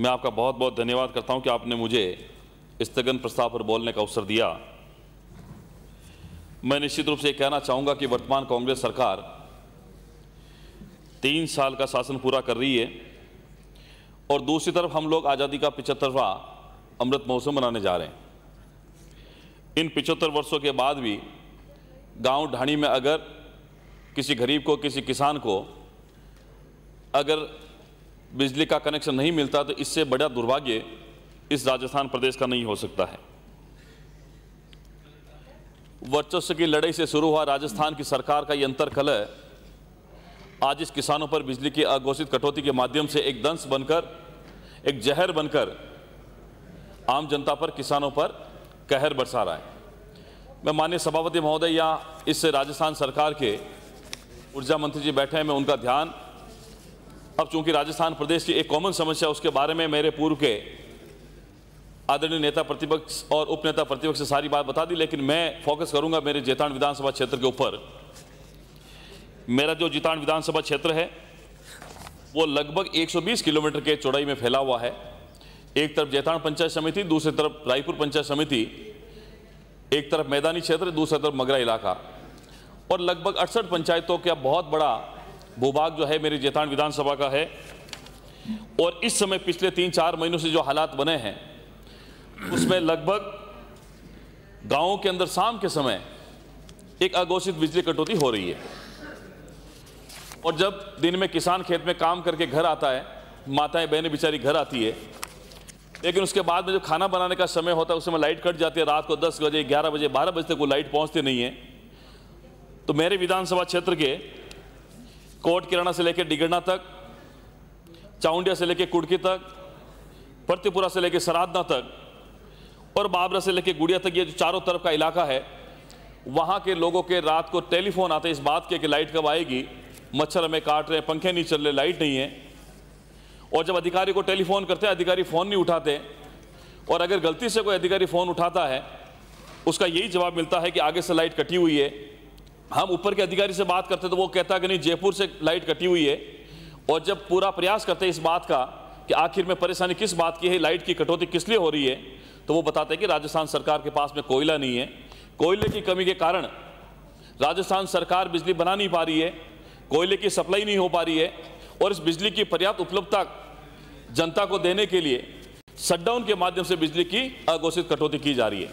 मैं आपका बहुत बहुत धन्यवाद करता हूं कि आपने मुझे स्थगन प्रस्ताव पर बोलने का अवसर दिया। मैं निश्चित रूप से कहना चाहूँगा कि वर्तमान कांग्रेस सरकार 3 साल का शासन पूरा कर रही है और दूसरी तरफ हम लोग आज़ादी का 75वां अमृत महोत्सव मनाने जा रहे हैं। इन 75 वर्षों के बाद भी गांव ढाणी में अगर किसी गरीब को, किसी किसान को अगर बिजली का कनेक्शन नहीं मिलता तो इससे बड़ा दुर्भाग्य इस राजस्थान प्रदेश का नहीं हो सकता है। वर्चस्व की लड़ाई से शुरू हुआ राजस्थान की सरकार का ये अंतर्कलह आज इस किसानों पर बिजली की अघोषित कटौती के माध्यम से एक दंश बनकर, एक जहर बनकर आम जनता पर, किसानों पर कहर बरसा रहा है। मैं माननीय सभापति महोदय या इस राजस्थान सरकार के ऊर्जा मंत्री जी बैठे हैं, मैं उनका ध्यान, अब चूंकि राजस्थान प्रदेश की एक कॉमन समस्या उसके बारे में मेरे पूर्व के आदरणीय नेता प्रतिपक्ष और उपनेता प्रतिपक्ष से सारी बात बता दी, लेकिन मैं फोकस करूंगा मेरे जेतान विधानसभा क्षेत्र के ऊपर। मेरा जो जेतान विधानसभा क्षेत्र है वो लगभग 120 किलोमीटर के चौड़ाई में फैला हुआ है। एक तरफ जेतान पंचायत समिति, दूसरी तरफ रायपुर पंचायत समिति, एक तरफ मैदानी क्षेत्र, दूसरी तरफ मगरा इलाका, और लगभग 68 पंचायतों का बहुत बड़ा भूभाग जो है मेरी जेतान विधानसभा का है। और इस समय पिछले 3-4 महीनों से जो हालात बने हैं उसमें लगभग गांवों के अंदर शाम के समय एक अघोषित बिजली कटौती हो रही है। और जब दिन में किसान खेत में काम करके घर आता है, माताएं बहनें बेचारी घर आती है, लेकिन उसके बाद में जब खाना बनाने का समय होता है उस समय लाइट कट जाती है। रात को 10 बजे, 11 बजे, 12 बजे तक वो लाइट पहुंचती नहीं है। तो मेरे विधानसभा क्षेत्र के कोट किराना से लेकर डिगड़ना तक, चाउंडिया से लेकर कुड़की तक, फतेहपुरा से लेकर सराधना तक और बाबरा से लेकर गुड़िया तक, ये जो चारों तरफ का इलाका है, वहाँ के लोगों के रात को टेलीफोन आते इस बात के कि लाइट कब आएगी, मच्छर हमें काट रहे, पंखे नहीं चल रहे, लाइट नहीं है। और जब अधिकारी को टेलीफोन करते हैं, अधिकारी फ़ोन नहीं उठाते, और अगर गलती से कोई अधिकारी फ़ोन उठाता है उसका यही जवाब मिलता है कि आगे से लाइट कटी हुई है। हम ऊपर के अधिकारी से बात करते तो वो कहता है कि नहीं, जयपुर से लाइट कटी हुई है। और जब पूरा प्रयास करते हैं इस बात का कि आखिर में परेशानी किस बात की है, लाइट की कटौती किस लिए हो रही है, तो वो बताते हैं कि राजस्थान सरकार के पास में कोयला नहीं है, कोयले की कमी के कारण राजस्थान सरकार बिजली बना नहीं पा रही है, कोयले की सप्लाई नहीं हो पा रही है, और इस बिजली की पर्याप्त उपलब्धता जनता को देने के लिए शटडाउन के माध्यम से बिजली की अघोषित कटौती की जा रही है।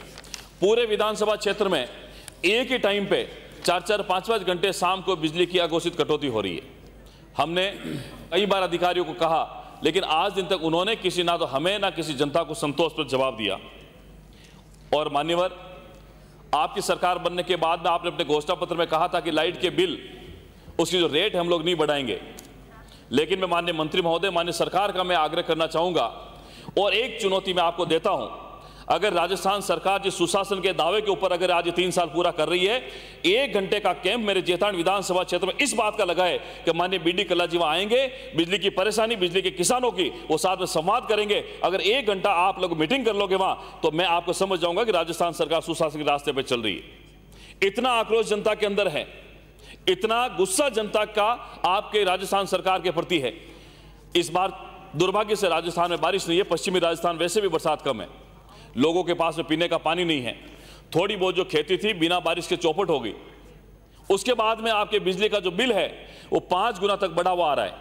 पूरे विधानसभा क्षेत्र में एक ही टाइम पे 4-4, 5-5 घंटे शाम को बिजली की अघोषित कटौती हो रही है। हमने कई बार अधिकारियों को कहा, लेकिन आज दिन तक उन्होंने किसी ना तो हमें ना किसी जनता को संतोषप्रद जवाब दिया। और मान्यवर, आपकी सरकार बनने के बाद में आपने अपने घोषणा पत्र में कहा था कि लाइट के बिल, उसकी जो रेट हम लोग नहीं बढ़ाएंगे। लेकिन मैं माननीय मंत्री महोदय, माननीय सरकार का मैं आग्रह करना चाहूंगा और एक चुनौती मैं आपको देता हूं। अगर राजस्थान सरकार जिस सुशासन के दावे के ऊपर अगर आज 3 साल पूरा कर रही है, 1 घंटे का कैंप मेरे जेतान विधानसभा क्षेत्र में इस बात का लगाए कि माननीय बीडी कल्ला जी वहां आएंगे, बिजली की परेशानी, बिजली के किसानों की वो साथ में संवाद करेंगे। अगर 1 घंटा आप लोग मीटिंग कर लोगे वहां, तो मैं आपको समझ जाऊंगा कि राजस्थान सरकार सुशासन के रास्ते पर चल रही है। इतना आक्रोश जनता के अंदर है, इतना गुस्सा जनता का आपके राजस्थान सरकार के प्रति है। इस बार दुर्भाग्य से राजस्थान में बारिश नहीं है, पश्चिमी राजस्थान वैसे भी बरसात कम है, लोगों के पास में पीने का पानी नहीं है, थोड़ी बहुत जो खेती थी बिना बारिश के चौपट हो गई। उसके बाद में आपके बिजली का जो बिल है वो 5 गुना तक बढ़ा हुआ आ रहा है।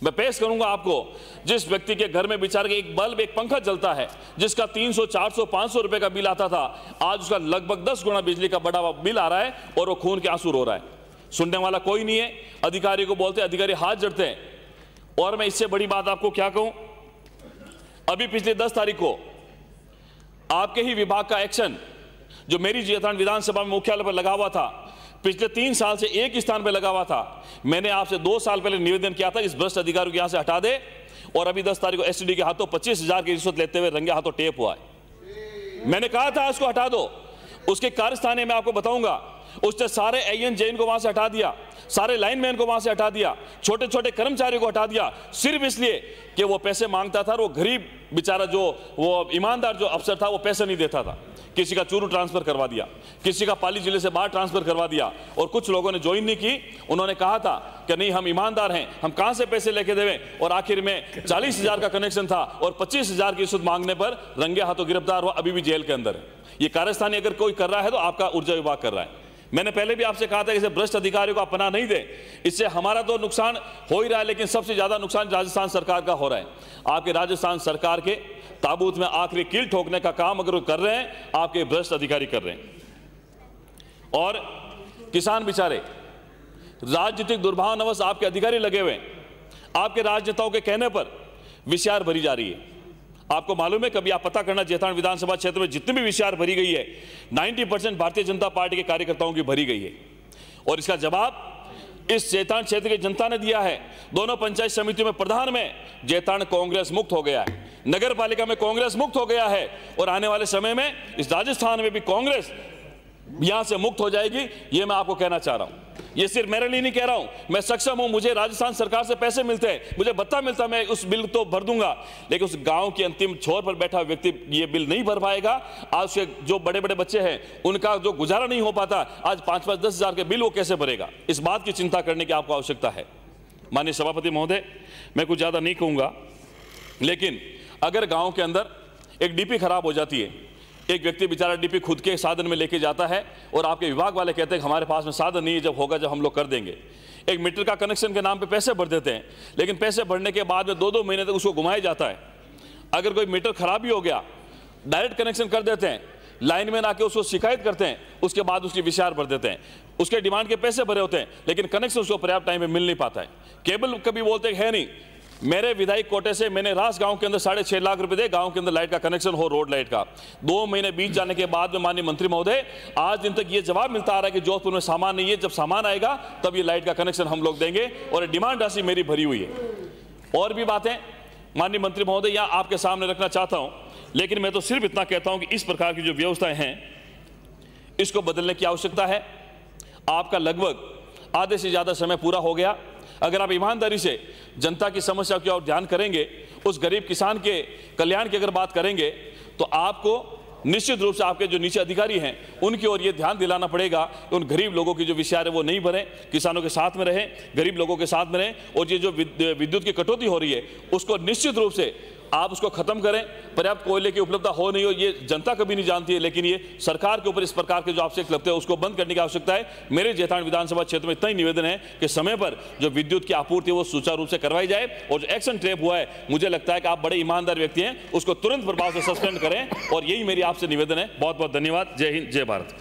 मैं पेश करूंगा आपको, जिस व्यक्ति के घर में बेचारे एक बल्ब, एक पंखा जलता है, जिसका 300, 400, 500 रुपए का बिल आता था, आज उसका लगभग 10 गुना बिजली का बढ़ा हुआ बिल आ रहा है और वो खून के आंसू रो रहा है। सुनने वाला कोई नहीं है, अधिकारी को बोलते, अधिकारी हाथ जड़ते हैं। और मैं इससे बड़ी बात आपको क्या कहूं, अभी पिछले 10 तारीख को आपके ही विभाग का एक्शन जो मेरी जेतान विधानसभा में मुख्यालय पर लगा हुआ था, पिछले 3 साल से एक ही स्थान पर लगा हुआ था। मैंने आपसे 2 साल पहले निवेदन किया था इस भ्रष्ट अधिकारी को यहां से हटा दे, और अभी 10 तारीख को एसडीडी के हाथों 25,000 की रिश्वत लेते हुए रंगे हाथों टेप हुआ है। मैंने कहा था इसको हटा दो। उसके कार्यस्थान में आपको बताऊंगा उसने सारे एएन जेएन को वहां से हटा दिया, सारे लाइनमैन को वहां से हटा दिया, छोटे छोटे कर्मचारियों को हटा दिया, सिर्फ इसलिए कि वो पैसे मांगता था और वो गरीब बेचारा जो वो ईमानदार जो अफसर था वो पैसे नहीं देता था। किसी का चूरू ट्रांसफर करवा दिया, किसी का पाली जिले से बाहर ट्रांसफर करवा दिया, और कुछ लोगों ने ज्वाइन नहीं की। उन्होंने कहा था कि नहीं हम ईमानदार हैं, हम कहां से पैसे लेके देवें, और आखिर में 40,000 का कनेक्शन था और 25,000 की सूद मांगने पर रंगे हाथों गिरफ्तार हुआ, अभी भी जेल के अंदर है। ये कारस्तानी अगर कोई कर रहा है तो आपका ऊर्जा विभाग कर रहा है। मैंने पहले भी आपसे कहा था कि इसे भ्रष्ट अधिकारियों को अपना नहीं दे, इससे हमारा तो नुकसान हो ही रहा है, लेकिन सबसे ज्यादा नुकसान राजस्थान सरकार का हो रहा है। आपके राजस्थान सरकार के ताबूत में आखिरी कील ठोकने का काम अगर वो कर रहे हैं, आपके भ्रष्ट अधिकारी कर रहे हैं। और किसान बेचारे राजनीतिक दुर्भावनावश आपके अधिकारी लगे हुए हैं, आपके राजनेताओं के कहने पर विशार भरी जा रही है। आपको मालूम है, कभी आप पता करना, जैतान विधानसभा क्षेत्र में जितनी भी विशार भरी गई है 90% भारतीय जनता पार्टी के कार्यकर्ताओं की भरी गई है, और इसका जवाब इस जैतान क्षेत्र की जनता ने दिया है। दोनों पंचायत समितियों में प्रधान में जैतान कांग्रेस मुक्त हो गया है, नगर पालिका में कांग्रेस मुक्त हो गया है, और आने वाले समय में इस राजस्थान में भी कांग्रेस यहां से मुक्त हो जाएगी। यह मैं आपको कहना चाह रहा हूं। ये सिर्फ मेरे लिए नहीं कह रहा हूं, मैं सक्षम हूं, मुझे राजस्थान सरकार से पैसे मिलते हैं, मुझे भत्ता मिलता, मैं उस बिल तो भर दूंगा, लेकिन उस गांव के अंतिम छोर पर बैठा व्यक्ति ये बिल नहीं भर पाएगा। आज से जो बड़े बड़े बच्चे हैं उनका जो गुजारा नहीं हो पाता, आज 5-5, 10 हजार के बिल वो कैसे भरेगा, इस बात की चिंता करने की आपको आवश्यकता है। माननीय सभापति महोदय, मैं कुछ ज्यादा नहीं कहूंगा, लेकिन अगर गांव के अंदर एक डीपी खराब हो जाती है, एक व्यक्ति बेचारा डीपी खुद के साधन में लेके जाता है और आपके विभाग वाले कहते हैं हमारे पास में साधन नहीं है, जब होगा जब हम लोग कर देंगे। एक मीटर का कनेक्शन के नाम पे पैसे भर देते हैं, लेकिन पैसे भरने के बाद में 2-2 महीने तक उसको घुमाया जाता है। अगर कोई मीटर खराब भी हो गया, डायरेक्ट कनेक्शन कर देते हैं, लाइनमैन आके उसको शिकायत करते हैं, उसके बाद उसकी विचार भर देते हैं, उसके डिमांड के पैसे भरे होते हैं, लेकिन कनेक्शन उसको पर्याप्त टाइम में मिल नहीं पाता है। केबल कभी बोलते है नहीं, मेरे विधायक कोटे से मैंने रास गांव के अंदर 6.5 लाख रुपए दे, गांव के अंदर लाइट का कनेक्शन हो, रोड लाइट का। 2 महीने बीत जाने के बाद में माननीय मंत्री महोदय आज दिन तक ये जवाब मिलता आ रहा है कि जोधपुर में सामान नहीं है, जब सामान आएगा तब ये लाइट का कनेक्शन हम लोग देंगे, और डिमांड राशि मेरी भरी हुई है। और भी बातें माननीय मंत्री महोदय यहाँ आपके सामने रखना चाहता हूं, लेकिन मैं तो सिर्फ इतना कहता हूं कि इस प्रकार की जो व्यवस्थाएं हैं इसको बदलने की आवश्यकता है। आपका लगभग आधे से ज्यादा समय पूरा हो गया। अगर आप ईमानदारी से जनता की समस्या की ओर ध्यान करेंगे, उस गरीब किसान के कल्याण की अगर बात करेंगे, तो आपको निश्चित रूप से आपके जो नीचे अधिकारी हैं उनकी ओर ये ध्यान दिलाना पड़ेगा कि उन गरीब लोगों की जो विषय है वो नहीं भरें, किसानों के साथ में रहें, गरीब लोगों के साथ में रहें, और ये जो विद्युत की कटौती हो रही है उसको निश्चित रूप से आप उसको खत्म करें। पर्याप्त कोयले की उपलब्धता हो नहीं हो ये जनता कभी नहीं जानती है, लेकिन ये सरकार के ऊपर इस प्रकार के जो आक्षेप लगते हैं उसको बंद करने की आवश्यकता है। मेरे जैतान विधानसभा क्षेत्र में इतना ही निवेदन है कि समय पर जो विद्युत की आपूर्ति वो सुचारू रूप से करवाई जाए, और जो एक्शन टेप हुआ है मुझे लगता है कि आप बड़े ईमानदार व्यक्ति हैं, उसको तुरंत प्रभाव से सस्पेंड करें, और यही मेरी आपसे निवेदन है। बहुत बहुत धन्यवाद। जय हिंद, जय भारत।